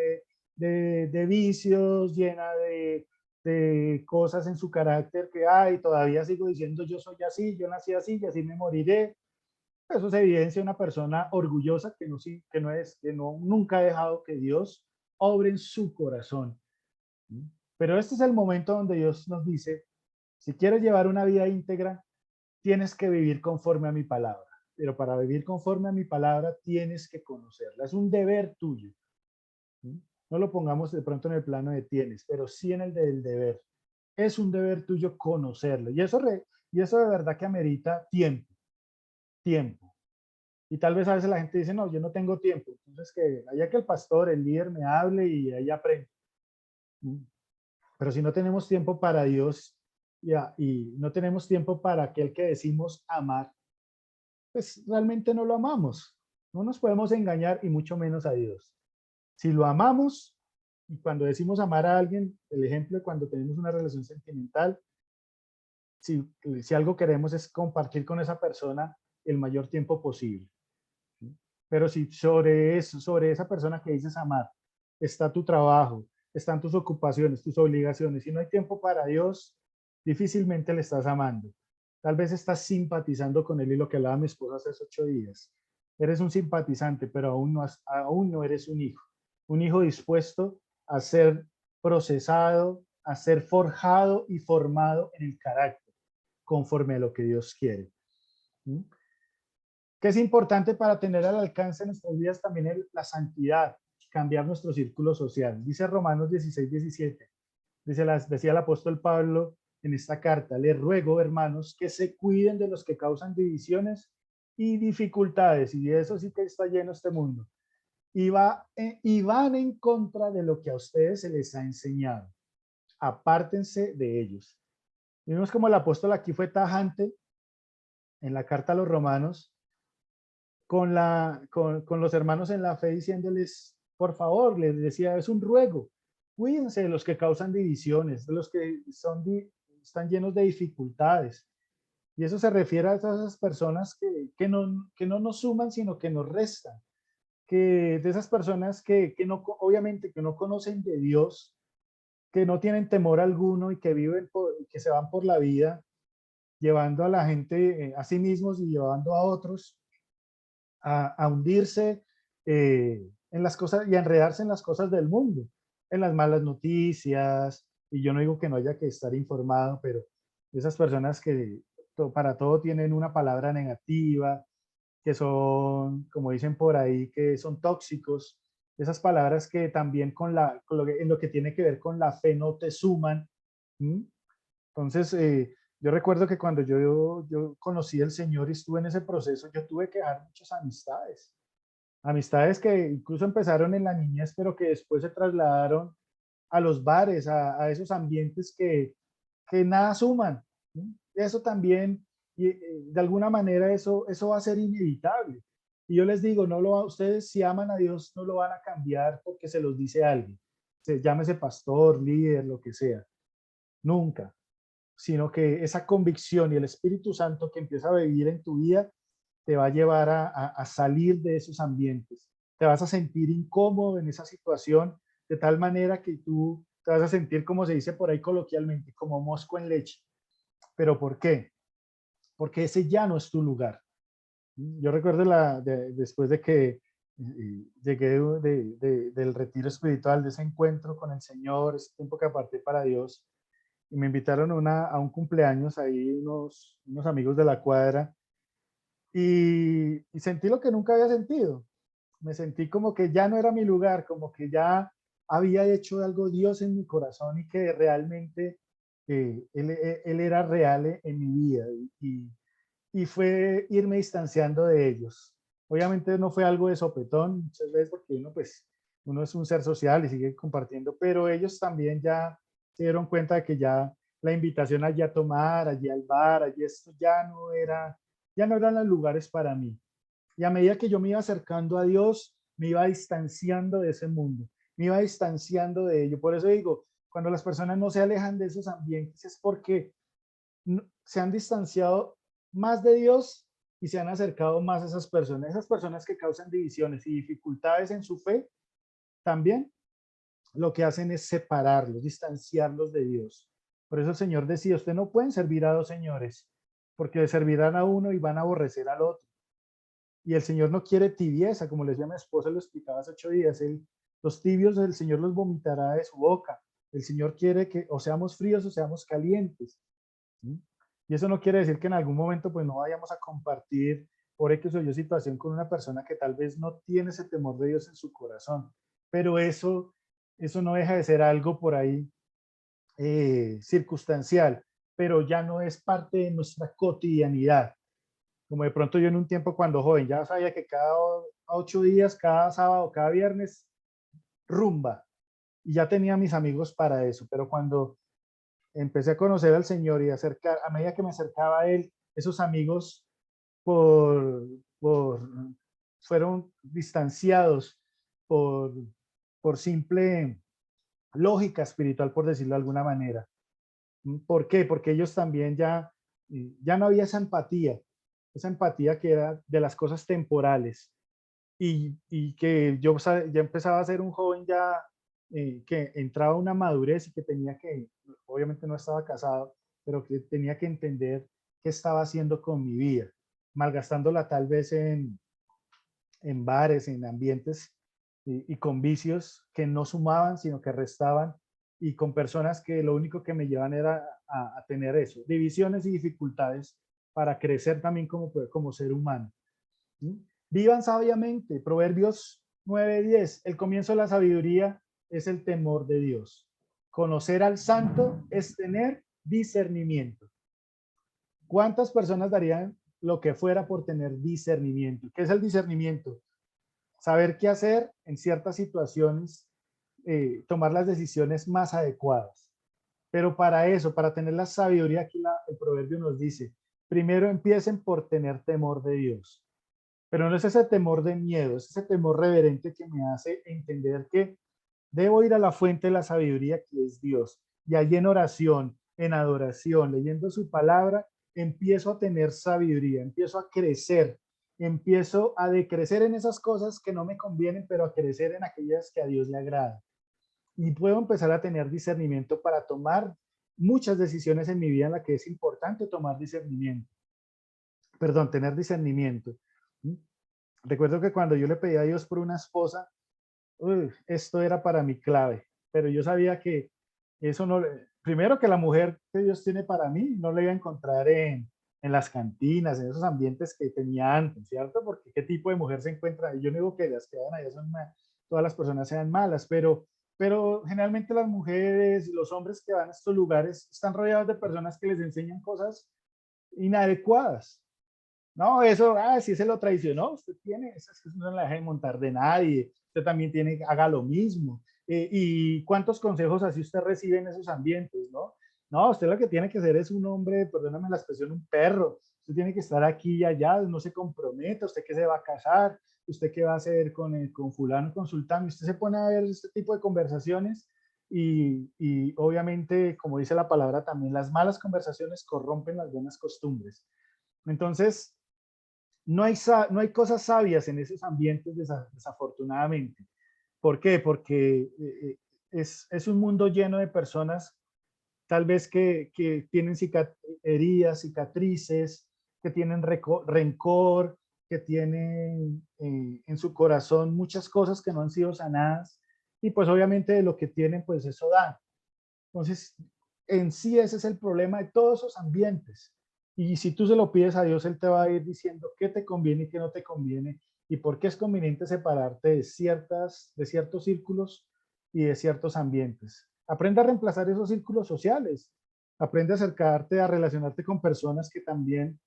de vicios, llena de cosas en su carácter que hay, todavía sigo diciendo yo soy así, yo nací así y así me moriré? Eso es evidencia de una persona orgullosa que no, nunca ha dejado que Dios obre en su corazón. Pero este es el momento donde Dios nos dice, si quieres llevar una vida íntegra, tienes que vivir conforme a mi palabra. Pero para vivir conforme a mi palabra, tienes que conocerla. Es un deber tuyo. No lo pongamos de pronto en el plano de tienes, pero sí en el del deber. Es un deber tuyo conocerlo. Y eso de verdad que amerita tiempo, tiempo. Y tal vez a veces la gente dice, no, yo no tengo tiempo. Entonces, que haya que el pastor, el líder me hable y ahí aprendo. Pero si no tenemos tiempo para Dios y no tenemos tiempo para aquel que decimos amar, pues realmente no lo amamos. No nos podemos engañar y mucho menos a Dios. Si lo amamos, y cuando decimos amar a alguien, el ejemplo de cuando tenemos una relación sentimental, si algo queremos es compartir con esa persona el mayor tiempo posible. ¿Sí? Pero si sobre eso, sobre esa persona que dices amar, está tu trabajo, están tus ocupaciones, tus obligaciones, si no hay tiempo para Dios, difícilmente le estás amando. Tal vez estás simpatizando con él y lo que hablaba mi esposa hace 8 días. Eres un simpatizante, pero aún no eres un hijo dispuesto a ser procesado, a ser forjado y formado en el carácter, conforme a lo que Dios quiere. ¿Mm? Que es importante para tener al alcance en nuestras vidas también la santidad, cambiar nuestro círculo social. Dice Romanos 16:17, decía el apóstol Pablo en esta carta, les ruego, hermanos, que se cuiden de los que causan divisiones y dificultades, y de eso sí que está lleno este mundo, y van en contra de lo que a ustedes se les ha enseñado. Apártense de ellos. Vimos como el apóstol aquí fue tajante en la carta a los romanos, con los hermanos en la fe diciéndoles, por favor, les decía, es un ruego, cuídense de los que causan divisiones, de los que son están llenos de dificultades. Y eso se refiere a todas esas personas que no nos suman, sino que nos restan. Que de esas personas que no, obviamente, que no conocen de Dios, que no tienen temor alguno y que viven, que se van por la vida llevando a la gente, a sí mismos y llevando a otros a hundirse en las cosas y a enredarse en las cosas del mundo, en las malas noticias. Y yo no digo que no haya que estar informado, pero esas personas que para todo tienen una palabra negativa, que son, como dicen por ahí, que son tóxicos, esas palabras que también en lo que tiene que ver con la fe no te suman. ¿Mm? Entonces, yo recuerdo que cuando yo conocí al Señor y estuve en ese proceso, yo tuve que dejar muchas amistades. Amistades que incluso empezaron en la niñez, pero que después se trasladaron a los bares, a esos ambientes que nada suman. ¿Sí? Eso también, de alguna manera, eso va a ser inevitable. Y yo les digo, ustedes si aman a Dios, no lo van a cambiar porque se los dice alguien. Llámese pastor, líder, lo que sea. Nunca. Sino que esa convicción y el Espíritu Santo que empieza a vivir en tu vida te va a llevar a salir de esos ambientes. Te vas a sentir incómodo en esa situación de tal manera que tú te vas a sentir, como se dice por ahí coloquialmente, como mosco en leche. ¿Pero por qué? Porque ese ya no es tu lugar. Yo recuerdo después de que llegué del retiro espiritual, de ese encuentro con el Señor, ese tiempo que aparté para Dios, y me invitaron a un cumpleaños ahí unos amigos de la cuadra y sentí lo que nunca había sentido. Me sentí como que ya no era mi lugar, como que ya había hecho algo Dios en mi corazón y que realmente él era real en mi vida y fue irme distanciando de ellos. Obviamente no fue algo de sopetón, muchas veces porque uno es un ser social y sigue compartiendo, pero ellos también ya se dieron cuenta de que ya la invitación allí a tomar, allí al bar, allí esto ya no eran los lugares para mí. Y a medida que yo me iba acercando a Dios, me iba distanciando de ese mundo, me iba distanciando de ello. Por eso digo, cuando las personas no se alejan de esos ambientes es porque se han distanciado más de Dios y se han acercado más a esas personas que causan divisiones y dificultades en su fe, también lo que hacen es separarlos, distanciarlos de Dios. Por eso el Señor decía, usted no pueden servir a dos señores, porque servirán a uno y van a aborrecer al otro. Y el Señor no quiere tibieza, como le decía a mi esposa, lo explicaba hace 8 días, los tibios el Señor los vomitará de su boca. El Señor quiere que o seamos fríos o seamos calientes. ¿Sí? Y eso no quiere decir que en algún momento pues no vayamos a compartir por X o Y situación con una persona que tal vez no tiene ese temor de Dios en su corazón. Pero eso no deja de ser algo por ahí circunstancial, pero ya no es parte de nuestra cotidianidad. Como de pronto yo en un tiempo cuando joven ya sabía que cada 8 días, cada sábado, cada viernes, rumba. Y ya tenía mis amigos para eso. Pero cuando empecé a conocer al Señor y a medida que me acercaba a Él, esos amigos por, por, fueron distanciados por, por simple lógica espiritual, por decirlo de alguna manera. ¿Por qué? Porque ellos también ya no había esa empatía que era de las cosas temporales y que yo ya empezaba a ser un joven ya que entraba a una madurez y que tenía que, obviamente no estaba casado, pero que tenía que entender qué estaba haciendo con mi vida, malgastándola tal vez en bares, en ambientes y con vicios que no sumaban, sino que restaban y con personas que lo único que me llevan era a tener eso, divisiones y dificultades para crecer también como ser humano. ¿Sí? Vivan sabiamente, Proverbios 9:10, el comienzo de la sabiduría es el temor de Dios. Conocer al santo es tener discernimiento. ¿Cuántas personas darían lo que fuera por tener discernimiento? ¿Qué es el discernimiento? Saber qué hacer en ciertas situaciones, tomar las decisiones más adecuadas. Pero para eso, para tener la sabiduría, aquí el proverbio nos dice, primero empiecen por tener temor de Dios. Pero no es ese temor de miedo, es ese temor reverente que me hace entender que debo ir a la fuente de la sabiduría que es Dios. Y allí en oración, en adoración, leyendo su palabra, empiezo a tener sabiduría, empiezo a crecer, empiezo a decrecer en esas cosas que no me convienen, pero a crecer en aquellas que a Dios le agrada. Y puedo empezar a tener discernimiento para tomar muchas decisiones en mi vida en la que es importante tomar discernimiento, perdón, tener discernimiento. ¿Mm? Recuerdo que cuando yo le pedí a Dios por una esposa, esto era para mi clave, pero yo sabía que eso no, primero que la mujer que Dios tiene para mí no la iba a encontrar en las cantinas, en esos ambientes que tenía antes, ¿cierto? Porque qué tipo de mujer se encuentra ahí. Yo no digo que las que vayan allá son todas las personas sean malas, pero generalmente las mujeres y los hombres que van a estos lugares están rodeados de personas que les enseñan cosas inadecuadas. No, eso, si se lo traicionó, usted tiene, eso no la deja de montar de nadie, usted también tiene, haga lo mismo. ¿Y cuántos consejos así usted recibe en esos ambientes, no? No, usted lo que tiene que hacer es un hombre, perdóname la expresión, un perro. Usted tiene que estar aquí y allá, no se comprometa, usted que se va a casar, usted qué va a hacer con fulano, consultando. Usted se pone a ver este tipo de conversaciones y obviamente, como dice la palabra también, las malas conversaciones corrompen las buenas costumbres. Entonces, no hay cosas sabias en esos ambientes desafortunadamente. ¿Por qué? Porque es un mundo lleno de personas tal vez que tienen heridas, cicatrices, que tienen rencor, que tienen en su corazón muchas cosas que no han sido sanadas y pues obviamente de lo que tienen pues eso da. Entonces, en sí ese es el problema de todos esos ambientes. Y si tú se lo pides a Dios, Él te va a ir diciendo qué te conviene y qué no te conviene y por qué es conveniente separarte de ciertos círculos y de ciertos ambientes. Aprende a reemplazar esos círculos sociales. Aprende a acercarte, a relacionarte con personas que también,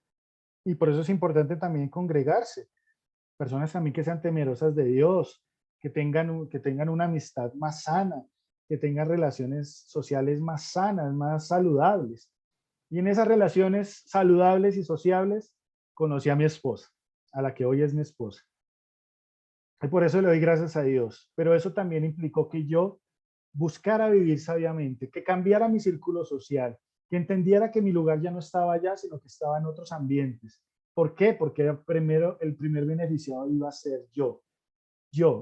y por eso es importante también congregarse. Personas también que sean temerosas de Dios, que tengan una amistad más sana, que tengan relaciones sociales más sanas, más saludables. Y en esas relaciones saludables y sociables conocí a mi esposa, a la que hoy es mi esposa. Y por eso le doy gracias a Dios. Pero eso también implicó que yo buscara vivir sabiamente, que cambiara mi círculo social, que entendiera que mi lugar ya no estaba allá, sino que estaba en otros ambientes. ¿Por qué? Porque el primer beneficiado iba a ser yo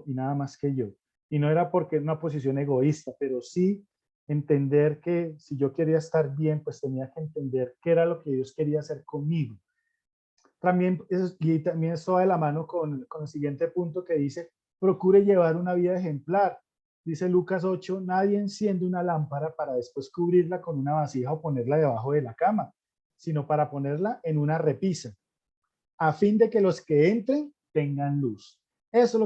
y nada más que yo. Y no era porque era una posición egoísta, pero sí entender que si yo quería estar bien, pues tenía que entender qué era lo que Dios quería hacer conmigo. Y también esto va de la mano con el siguiente punto que dice, procure llevar una vida ejemplar. Dice Lucas 8, nadie enciende una lámpara para después cubrirla con una vasija o ponerla debajo de la cama, sino para ponerla en una repisa, a fin de que los que entren tengan luz. Eso es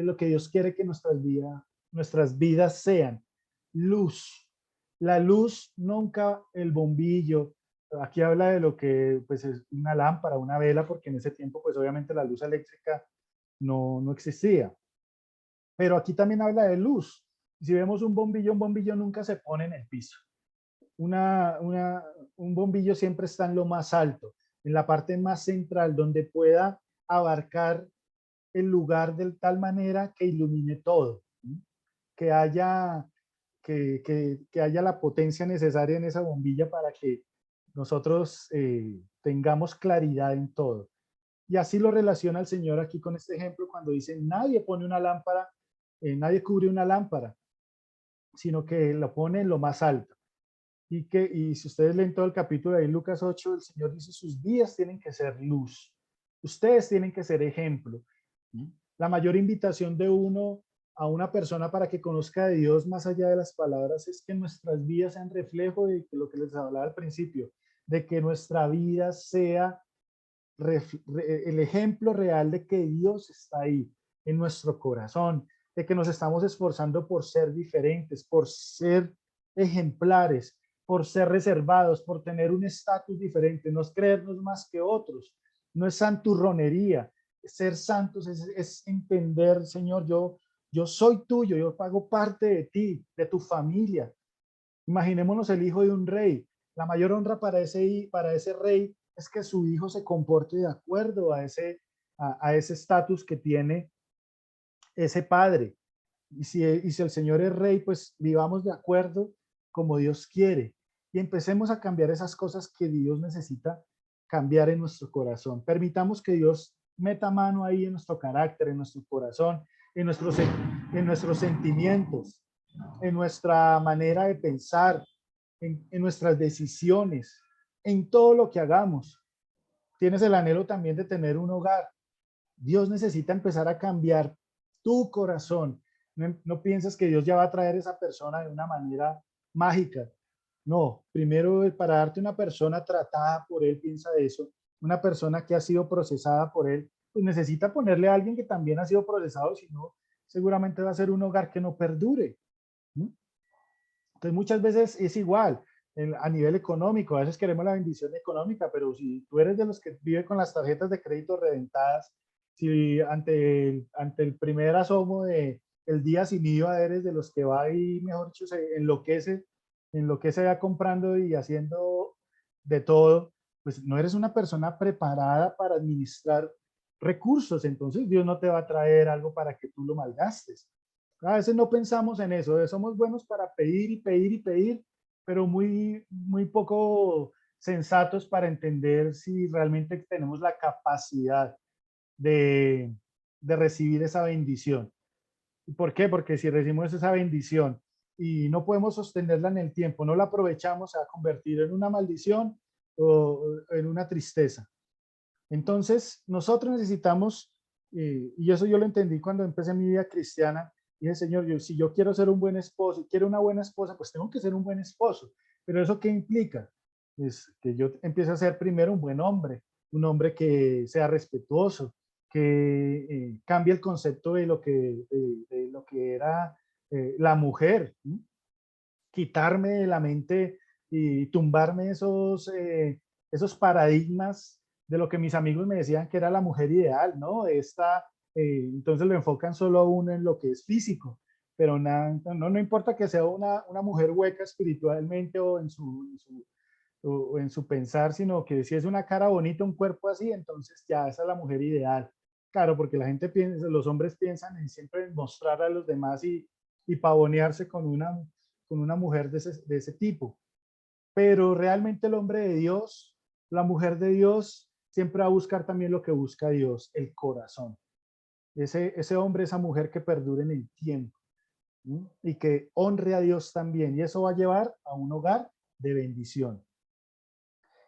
lo que Dios quiere que nuestras vidas sean. Luz. La luz, nunca el bombillo. Aquí habla de lo que pues, es una lámpara, una vela, porque en ese tiempo pues obviamente la luz eléctrica no existía. Pero aquí también habla de luz. Si vemos un bombillo nunca se pone en el piso. Una, una, un bombillo siempre está en lo más alto, en la parte más central, donde pueda abarcar el lugar de tal manera que ilumine todo, ¿sí? que haya, que haya la potencia necesaria en esa bombilla para que nosotros tengamos claridad en todo. Y así lo relaciona el Señor aquí con este ejemplo cuando dice, nadie pone una lámpara, nadie cubre una lámpara, sino que lo pone en lo más alto. Y si ustedes leen todo el capítulo de Lucas 8, el Señor dice, sus días tienen que ser luz. Ustedes tienen que ser ejemplo. La mayor invitación de uno a una persona para que conozca de Dios más allá de las palabras es que nuestras vidas sean reflejo de lo que les hablaba al principio, de que nuestra vida sea el ejemplo real de que Dios está ahí en nuestro corazón, de que nos estamos esforzando por ser diferentes, por ser ejemplares, por ser reservados, por tener un estatus diferente, no es creernos más que otros, no es santurronería. Ser santos es entender, Señor, yo soy tuyo, yo hago parte de ti, de tu familia. Imaginémonos el hijo de un rey. La mayor honra para ese rey es que su hijo se comporte de acuerdo a ese estatus que tiene ese padre. Y si el Señor es rey, pues vivamos de acuerdo como Dios quiere. y empecemos a cambiar esas cosas que Dios necesita cambiar en nuestro corazón. Permitamos que Dios meta mano ahí en nuestro carácter, en nuestro corazón, en nuestros sentimientos, en nuestra manera de pensar, en nuestras decisiones, en todo lo que hagamos. Tienes el anhelo también de tener un hogar. Dios necesita empezar a cambiar tu corazón. No, no pienses que Dios ya va a traer esa persona de una manera mágica. No, primero para darte una persona tratada por Él, piensa de eso. Una persona que ha sido procesada por Él, pues necesita ponerle a alguien que también ha sido procesado, si no, seguramente va a ser un hogar que no perdure. ¿Mm? Entonces muchas veces es igual a nivel económico, a veces queremos la bendición económica, pero si tú eres de los que vive con las tarjetas de crédito reventadas, si ante el primer asomo de el día sin IVA eres de los que va y, mejor dicho, se enloquece ya comprando y haciendo de todo, pues no eres una persona preparada para administrar recursos, entonces Dios no te va a traer algo para que tú lo malgastes. A veces no pensamos en eso, somos buenos para pedir y pedir y pedir, pero muy poco sensatos para entender si realmente tenemos la capacidad de, de recibir esa bendición. ¿Y por qué? Porque si recibimos esa bendición y no podemos sostenerla en el tiempo, no la aprovechamos, se va a convertir en una maldición o en una tristeza. Entonces, nosotros necesitamos, y eso yo lo entendí cuando empecé mi vida cristiana, dije, Señor, si yo quiero ser un buen esposo, quiero una buena esposa, pues tengo que ser un buen esposo. Pero ¿eso qué implica? Es que yo empiece a ser primero un hombre que sea respetuoso, que cambie el concepto de lo que era la mujer, ¿sí? Quitarme de la mente y tumbarme esos paradigmas de lo que mis amigos me decían que era la mujer ideal, ¿no? Entonces lo enfocan solo a uno en lo que es físico, pero no importa que sea una mujer hueca espiritualmente o o en su pensar, sino que si es una cara bonita, un cuerpo así, entonces ya esa es la mujer ideal. Claro, porque la gente piensa, los hombres piensan en siempre mostrar a los demás y pavonearse con una mujer de ese tipo. Pero realmente el hombre de Dios, la mujer de Dios, siempre va a buscar también lo que busca Dios, el corazón. Ese hombre, esa mujer que perdure en el tiempo, ¿sí? Y que honre a Dios también. Y eso va a llevar a un hogar de bendición.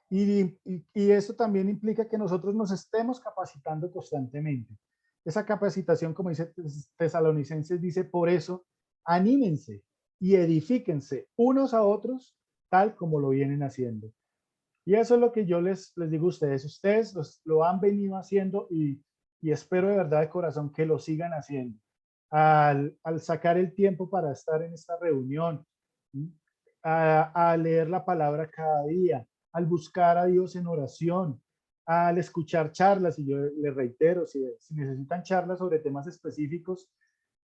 Y eso también implica que nosotros nos estemos capacitando constantemente. Esa capacitación, como dice Tesalonicenses, dice, por eso, anímense y edifíquense unos a otros, tal como lo vienen haciendo. Y eso es lo que yo les digo a ustedes. Ustedes lo han venido haciendo y espero de verdad de corazón que lo sigan haciendo. Al sacar el tiempo para estar en esta reunión, ¿sí? A leer la palabra cada día, al buscar a Dios en oración, al escuchar charlas, y yo les reitero, si necesitan charlas sobre temas específicos,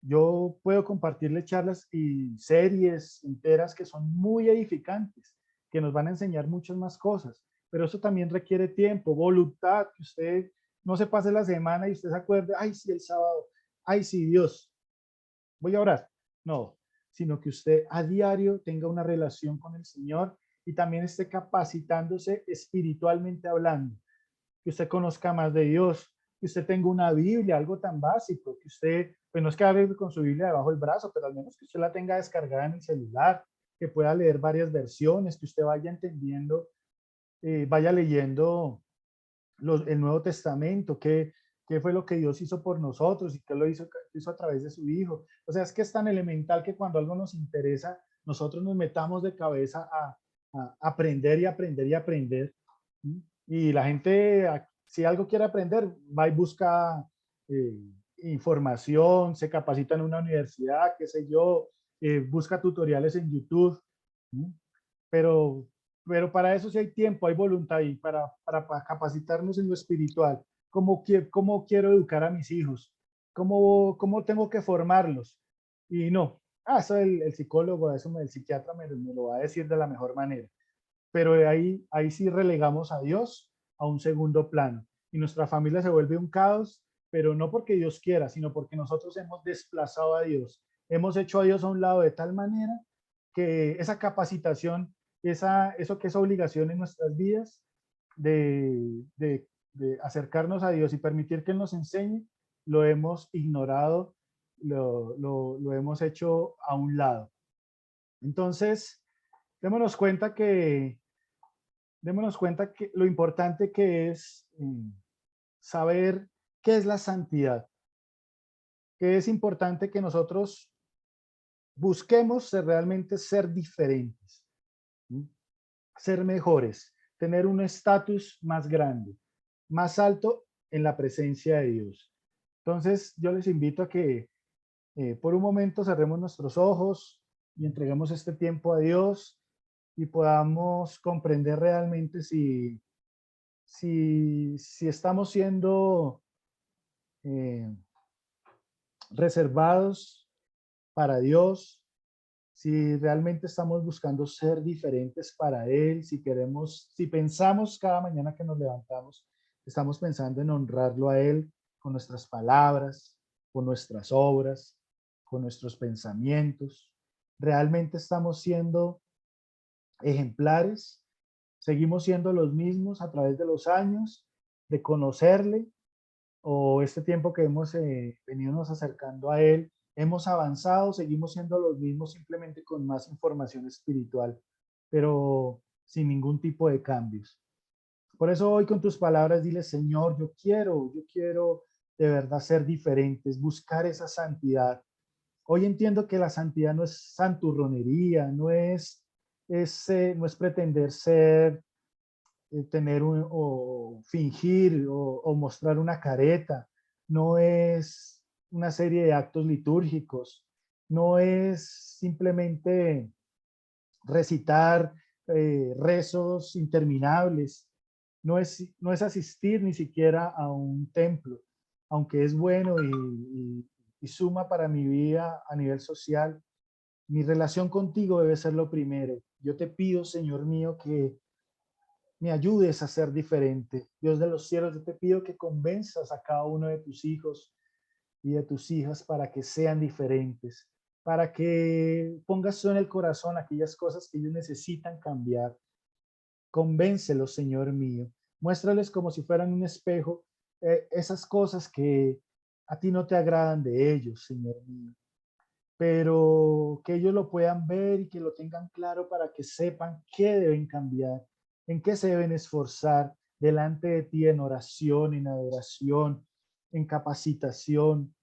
yo puedo compartirles charlas y series enteras que son muy edificantes, que nos van a enseñar muchas más cosas, pero eso también requiere tiempo, voluntad, que usted no se pase la semana y usted se acuerde, ay, sí, el sábado, ay, sí, Dios, voy a orar. No, sino que usted a diario tenga una relación con el Señor y también esté capacitándose espiritualmente hablando, que usted conozca más de Dios, que usted tenga una Biblia, algo tan básico, que usted, pues no es que hable con su Biblia debajo del brazo, pero al menos que usted la tenga descargada en el celular, que pueda leer varias versiones, que usted vaya entendiendo, vaya leyendo el Nuevo Testamento, qué fue lo que Dios hizo por nosotros y qué lo hizo a través de su Hijo. O sea, es que es tan elemental que cuando algo nos interesa, nosotros nos metamos de cabeza a aprender y aprender y aprender. ¿Sí? Y la gente, si algo quiere aprender, va y busca eh, información, se capacita en una universidad, qué sé yo, busca tutoriales en YouTube. ¿Sí? Pero pero para eso sí hay tiempo, hay voluntad y para capacitarnos en lo espiritual. ¿Cómo quiero educar a mis hijos? ¿Cómo tengo que formarlos? Y no, eso el psicólogo, el psiquiatra me lo va a decir de la mejor manera. Pero ahí sí relegamos a Dios a un segundo plano. Y nuestra familia se vuelve un caos, pero no porque Dios quiera, sino porque nosotros hemos desplazado a Dios. Hemos hecho a Dios a un lado de tal manera que esa capacitación eso que es obligación en nuestras vidas de acercarnos a Dios y permitir que Él nos enseñe, lo hemos ignorado, lo hemos hecho a un lado. Entonces, démonos cuenta que, démonos cuenta que lo importante que es saber qué es la santidad, que es importante que nosotros busquemos realmente ser diferentes, ¿sí? Ser mejores, tener un estatus más grande, más alto en la presencia de Dios. Entonces, yo les invito a que por un momento cerremos nuestros ojos y entreguemos este tiempo a Dios y podamos comprender realmente si estamos siendo eh, reservados para Dios, si realmente estamos buscando ser diferentes para Él, si queremos, si pensamos cada mañana que nos levantamos, estamos pensando en honrarlo a Él con nuestras palabras, con nuestras obras, con nuestros pensamientos. Realmente estamos siendo ejemplares, seguimos siendo los mismos a través de los años, de conocerle, o este tiempo que hemos venido nos acercando a Él, hemos avanzado, seguimos siendo los mismos simplemente con más información espiritual, pero sin ningún tipo de cambios. Por eso hoy con tus palabras dile, Señor, yo quiero de verdad ser diferentes, buscar esa santidad. Hoy entiendo que la santidad no es santurronería, no es pretender ser tener o fingir o mostrar una careta, no es una serie de actos litúrgicos, no es simplemente recitar rezos interminables, no es asistir ni siquiera a un templo, aunque es bueno y suma para mi vida a nivel social. Mi relación contigo debe ser lo primero. Yo te pido, Señor mío, que me ayudes a ser diferente. Dios de los cielos, yo te pido que convenzas a cada uno de tus hijos y de tus hijas para que sean diferentes, para que pongas tú en el corazón aquellas cosas que ellos necesitan cambiar. Convéncelos, Señor mío. Muéstrales como si fueran un espejo, esas cosas que a ti no te agradan de ellos, Señor mío, pero que ellos lo puedan ver y que lo tengan claro para que sepan qué deben cambiar, en qué se deben esforzar delante de ti en oración, en adoración, en capacitación,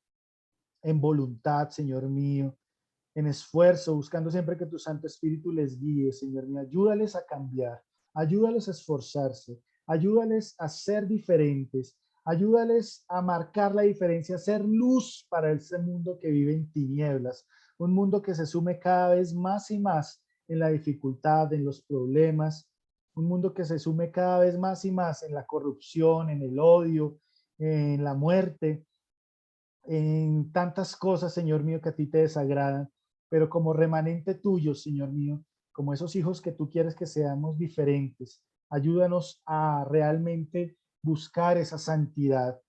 en voluntad, Señor mío, en esfuerzo, buscando siempre que tu Santo Espíritu les guíe, Señor mío. Ayúdales a cambiar, ayúdales a esforzarse, ayúdales a ser diferentes, ayúdales a marcar la diferencia, a ser luz para ese mundo que vive en tinieblas, un mundo que se sume cada vez más y más en la dificultad, en los problemas, un mundo que se sume cada vez más y más en la corrupción, en el odio, en la muerte, en tantas cosas, Señor mío, que a ti te desagradan, pero como remanente tuyo, Señor mío, como esos hijos que tú quieres que seamos diferentes, ayúdanos a realmente buscar esa santidad.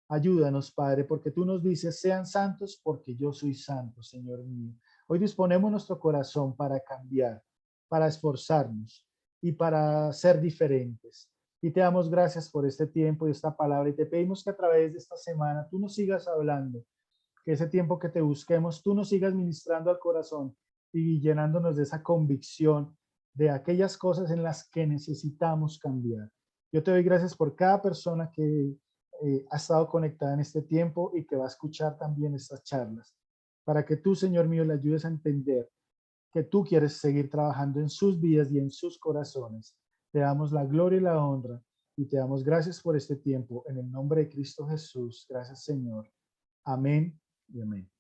Ayúdanos, Padre, porque tú nos dices, sean santos porque yo soy santo, Señor mío. Hoy disponemos nuestro corazón para cambiar, para esforzarnos y para ser diferentes. Y te damos gracias por este tiempo y esta palabra y te pedimos que a través de esta semana tú nos sigas hablando, que ese tiempo que te busquemos tú nos sigas ministrando al corazón y llenándonos de esa convicción de aquellas cosas en las que necesitamos cambiar. Yo te doy gracias por cada persona que ha estado conectada en este tiempo y que va a escuchar también estas charlas, para que tú, Señor mío, le ayudes a entender que tú quieres seguir trabajando en sus vidas y en sus corazones. Te damos la gloria y la honra y te damos gracias por este tiempo. En el nombre de Cristo Jesús. Gracias, Señor. Amén y amén.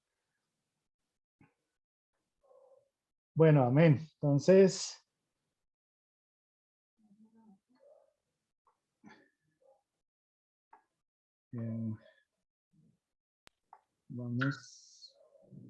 Bueno, amén. Entonces, eh, vamos.